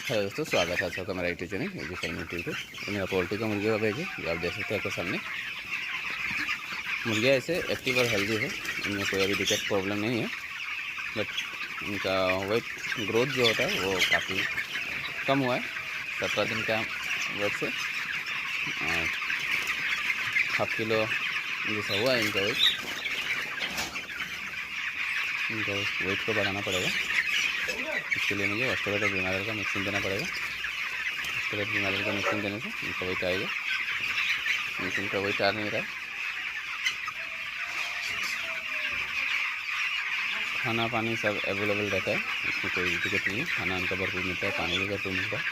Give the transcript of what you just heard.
Hello दोस्तों, स्वागत है आप सबका मेरा यूट्यूब चैनल यूट्यूब फार्मिंग पे। तो मेरा पोल्ट्री का मुर्गी का बैग है जो आप देख सकते हैं आपके सामने। मुर्गियाँ ऐसे एक्टिव और हेल्दी है, इनमें कोई अभी दिक्कत प्रॉब्लम नहीं है। बट इनका वेट ग्रोथ जो होता है वो काफ़ी कम हुआ है। 17 दिन का वेट से हाफ किलो जैसा हुआ है इनका वेट। इनका वेट को बढ़ाना पड़ेगा, इसके लिए मुझे ऑस्ट्रेलेट और बीमार का मिक्सिंग देना पड़ेगा। ऑस्ट्रेलेट बीमार का मिक्सिंग देने से इनका वेट आएगा, लेकिन इनका वेट आ नहीं रहा है। खाना पानी सब अवेलेबल रहता है, इसमें कोई दिक्कत नहीं है। खाना इनका भरपूर मिलता है, पानी भी भरपूर मिलता है।